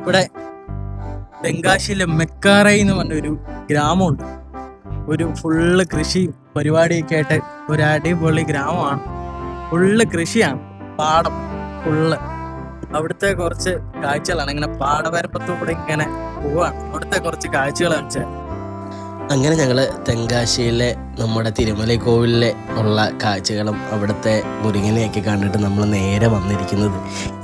ഇവിടെ തെങ്കാശിയിലെ മെക്കാറൈ എന്ന് പറഞ്ഞൊരു ഗ്രാമമുണ്ട്. ഒരു ഫുള്ള് കൃഷി പരിപാടിയൊക്കെ ആയിട്ട് ഒരു അടിപൊളി ഗ്രാമമാണ്. ഫുള്ള് കൃഷിയാണ്, പാടം ഫുള്ള്. അവിടുത്തെ കുറച്ച് കാഴ്ചകളാണ്. ഇങ്ങനെ പാടവരമ്പത്തൂടെ ഇങ്ങനെ പോവാണ്. അവിടുത്തെ കുറച്ച് കാഴ്ചകൾ കാണിച്ചാൽ അങ്ങനെ ഞങ്ങൾ തെങ്കാശിയിലെ നമ്മുടെ തിരുമല കോവിലിലെ ഉള്ള കാഴ്ചകളും അവിടുത്തെ മുരുകനെയൊക്കെ കണ്ടിട്ട് നമ്മൾ നേരെ വന്നിരിക്കുന്നത്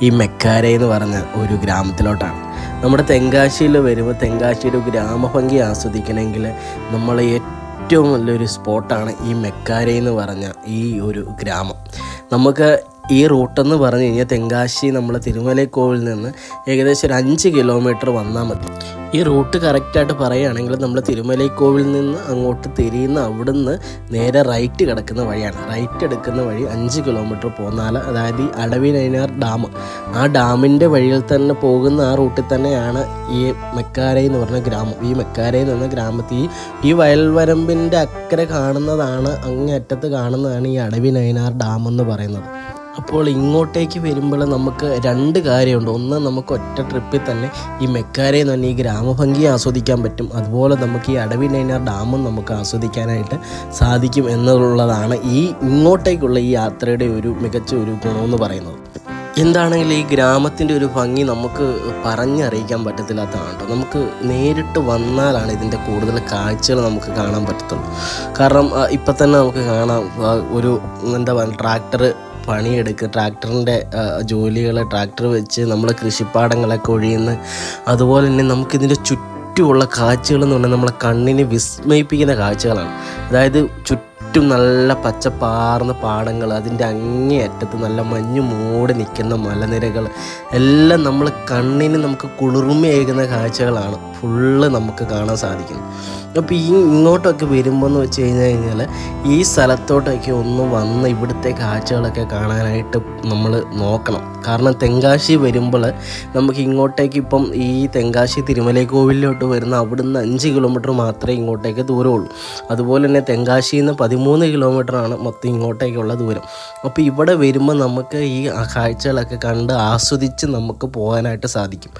ഈ മെക്കാരൈ എന്ന് പറഞ്ഞ ഒരു ഗ്രാമത്തിലോട്ടാണ്. നമ്മുടെ തെങ്കാശിയിൽ വരുമ്പോൾ തെങ്കാശിയുടെ ഗ്രാമഭംഗി ആസ്വദിക്കണമെങ്കിൽ നമ്മൾ ഏറ്റവും നല്ലൊരു സ്പോട്ടാണ് ഈ മെക്കാരൈ എന്ന് പറഞ്ഞ ഈ ഒരു ഗ്രാമം. നമുക്ക് ഈ റൂട്ടെന്ന് പറഞ്ഞു കഴിഞ്ഞാൽ തെങ്കാശി നമ്മൾ തിരുമല കോവിലിൽ നിന്ന് ഏകദേശം ഒരു 5 കിലോമീറ്റർ വന്നാൽ മതി. ഈ റൂട്ട് കറക്റ്റായിട്ട് പറയുകയാണെങ്കിൽ നമ്മൾ തിരുമല കോവിലിൽ നിന്ന് അങ്ങോട്ട് തിരിയുന്ന അവിടുന്ന് നേരെ റൈറ്റ് കിടക്കുന്ന വഴിയാണ്. റൈറ്റ് എടുക്കുന്ന വഴി 5 കിലോമീറ്റർ പോന്നാൽ, അതായത് ഈ അടവിനൈനാർ ഡാം, ആ ഡാമിൻ്റെ വഴിയിൽ തന്നെ പോകുന്ന ആ റൂട്ടിൽ തന്നെയാണ് ഈ മെക്കാരൈ എന്ന് പറഞ്ഞ ഗ്രാമം. ഈ മെക്കാരൈ എന്ന് പറഞ്ഞ ഗ്രാമത്തിൽ ഈ വയൽവരമ്പിൻ്റെ അക്കരെ കാണുന്നതാണ്, അങ്ങേ അറ്റത്ത് കാണുന്നതാണ് ഈ അടവിനൈനാർ ഡാം എന്ന് പറയുന്നത്. അപ്പോൾ ഇങ്ങോട്ടേക്ക് വരുമ്പോൾ നമുക്ക് 2 കാര്യമുണ്ട്. ഒന്ന്, നമുക്ക് ഒറ്റ ട്രിപ്പിൽ തന്നെ ഈ മെക്കാരൈ എന്ന് പറഞ്ഞാൽ ഈ ഗ്രാമഭംഗി ആസ്വദിക്കാൻ പറ്റും. അതുപോലെ നമുക്ക് ഈ അടവിനൈനാർ ഡാമും നമുക്ക് ആസ്വദിക്കാനായിട്ട് സാധിക്കും എന്നുള്ളതാണ് ഈ ഇങ്ങോട്ടേക്കുള്ള ഈ യാത്രയുടെ ഒരു മികച്ച ഒരു ഗുണമെന്ന് പറയുന്നത്. എന്താണെങ്കിലും ഈ ഗ്രാമത്തിൻ്റെ ഒരു ഭംഗി നമുക്ക് പറഞ്ഞറിയിക്കാൻ പറ്റത്തില്ലാത്തതാണ് കേട്ടോ. നമുക്ക് നേരിട്ട് വന്നാലാണ് ഇതിൻ്റെ കൂടുതൽ കാഴ്ചകൾ നമുക്ക് കാണാൻ പറ്റത്തുള്ളൂ. കാരണം ഇപ്പം തന്നെ നമുക്ക് കാണാം ഒരു എന്താ പറയുക, ട്രാക്ടറിൻ്റെ ജോലികൾ, ട്രാക്ടർ വെച്ച് നമ്മൾ കൃഷിപ്പാടങ്ങളൊക്കെ ഒഴിയുന്നു. അതുപോലെ തന്നെ നമുക്കിതിൻ്റെ ചുറ്റുമുള്ള കാഴ്ചകൾ എന്ന് പറഞ്ഞാൽ നമ്മളെ കണ്ണിനെ വിസ്മയിപ്പിക്കുന്ന കാഴ്ചകളാണ്. അതായത് ചുറ്റും നല്ല പച്ചപ്പാർന്ന പാടങ്ങൾ, അതിൻ്റെ അങ്ങേയറ്റത്ത് നല്ല മഞ്ഞ് മൂടി നിൽക്കുന്ന മലനിരകൾ, എല്ലാം നമ്മൾ കണ്ണിന് നമുക്ക് കുളിർമയേകുന്ന കാഴ്ചകളാണ് ഫുള്ള് നമുക്ക് കാണാൻ സാധിക്കുന്നത്. അപ്പോൾ ഇങ്ങോട്ടൊക്കെ വരുമ്പോൾ എന്ന് വെച്ച് കഴിഞ്ഞാൽ ഈ സ്ഥലത്തോട്ടൊക്കെ ഒന്ന് വന്ന് ഇവിടുത്തെ കാഴ്ചകളൊക്കെ കാണാനായിട്ട് നമ്മൾ നോക്കണം. കാരണം തെങ്കാശി വരുമ്പോൾ നമുക്ക് ഇങ്ങോട്ടേക്ക് ഇപ്പം ഈ തെങ്കാശി തിരുമല കോവിലിലോട്ട് വരുന്ന അവിടുന്ന് 5 കിലോമീറ്റർ മാത്രമേ ഇങ്ങോട്ടേക്ക് ദൂരമുള്ളൂ. അതുപോലെ തന്നെ തെങ്കാശിയിൽ നിന്ന് 13 കിലോമീറ്ററാണ് മൊത്തം ഇങ്ങോട്ടേക്കുള്ള ദൂരം. അപ്പോൾ ഇവിടെ വരുമ്പോൾ നമുക്ക് ഈ കാഴ്ചകളൊക്കെ കണ്ട് ആസ്വദിച്ച് നമുക്ക് പോകാനായിട്ട് സാധിക്കും.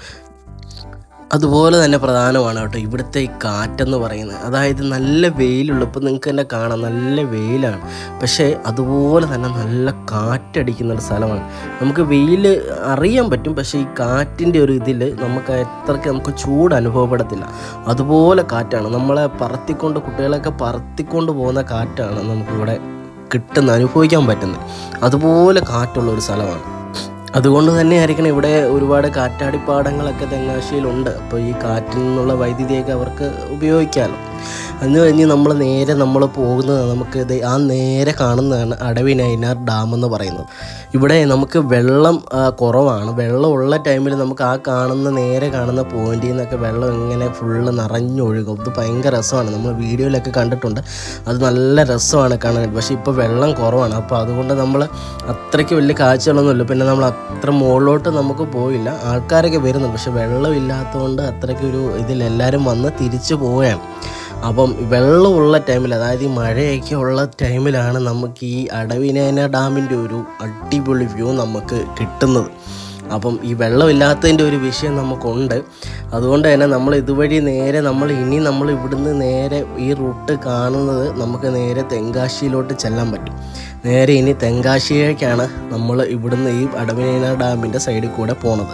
അതുപോലെ തന്നെ പ്രധാനമാണ് കേട്ടോ ഇവിടുത്തെ ഈ കാറ്റെന്ന് പറയുന്നത്. അതായത് നല്ല വെയിലുള്ളപ്പോൾ നിങ്ങൾക്ക് തന്നെ കാണാം, നല്ല വെയിലാണ്, പക്ഷേ അതുപോലെ തന്നെ നല്ല കാറ്റടിക്കുന്നൊരു സ്ഥലമാണ്. നമുക്ക് വെയിൽ അറിയാൻ പറ്റും, പക്ഷേ ഈ കാറ്റിൻ്റെ ഒരു ഇതിൽ നമുക്ക് ചൂട് അനുഭവപ്പെടത്തില്ല. അതുപോലെ കാറ്റാണ് നമ്മളെ കുട്ടികളൊക്കെ പറത്തിക്കൊണ്ട് പോകുന്ന കാറ്റാണ് നമുക്കിവിടെ അനുഭവിക്കാൻ പറ്റുന്നത്. അതുപോലെ കാറ്റുള്ള ഒരു സ്ഥലമാണ്. അതുകൊണ്ട് തന്നെ ആയിരിക്കണം ഇവിടെ ഒരുപാട് കാറ്റാടിപ്പാടങ്ങളൊക്കെ തെങ്കാശിയിലുണ്ട്. അപ്പോൾ ഈ കാറ്റിൽ നിന്നുള്ള വൈദ്യുതിയൊക്കെ അവർക്ക് ഉപയോഗിക്കാമല്ലോ. അന്ന് കഴിഞ്ഞ് നമ്മൾ പോകുന്നത് നമുക്ക് ആ നേരെ കാണുന്നതാണ് അടവിനൈനാർ ഡാം എന്ന് പറയുന്നത്. ഇവിടെ നമുക്ക് വെള്ളം കുറവാണ്. വെള്ളമുള്ള ടൈമിൽ നമുക്ക് നേരെ കാണുന്ന പോയിന്റിൽ നിന്നൊക്കെ വെള്ളം ഇങ്ങനെ ഫുള്ള് നിറഞ്ഞൊഴുകും. ഇത് ഭയങ്കര രസമാണ്. നമ്മൾ വീഡിയോയിലൊക്കെ കണ്ടിട്ടുണ്ട്, അത് നല്ല രസമാണ് കാണാനായിട്ട്. പക്ഷേ ഇപ്പോൾ വെള്ളം കുറവാണ്. അപ്പോൾ അതുകൊണ്ട് നമ്മൾ അത്രയ്ക്ക് വലിയ കാഴ്ചകളൊന്നുമില്ല. പിന്നെ നമ്മൾ അത്ര മുകളിലോട്ട് നമുക്ക് പോയില്ല. ആൾക്കാരൊക്കെ വരുന്നുണ്ട്, പക്ഷെ വെള്ളമില്ലാത്തതുകൊണ്ട് അത്രയ്ക്കൊരു ഇതിലെല്ലാവരും വന്ന് തിരിച്ചു പോവുകയാണ്. അപ്പം വെള്ളമുള്ള ടൈമിൽ, അതായത് ഈ മഴയൊക്കെ ഉള്ള ടൈമിലാണ് നമുക്ക് ഈ അടവിനൈനാർ ഡാമിൻ്റെ ഒരു അടിപൊളി വ്യൂ നമുക്ക് കിട്ടുന്നത്. അപ്പം ഈ വെള്ളമില്ലാത്തതിൻ്റെ ഒരു വിഷയം നമുക്കുണ്ട്. അതുകൊണ്ട് തന്നെ നമ്മൾ ഇതുവഴി നേരെ നമ്മൾ ഇവിടുന്ന് നേരെ ഈ റൂട്ട് കാണുന്നത് നമുക്ക് നേരെ തെങ്കാശിയിലോട്ട് ചെല്ലാൻ പറ്റും. നേരെ ഇനി തെങ്കാശിയിലേക്കാണ് നമ്മൾ ഇവിടുന്ന് ഈ അടവിനൈനാർ ഡാമിൻ്റെ സൈഡിൽ കൂടെ പോണത്.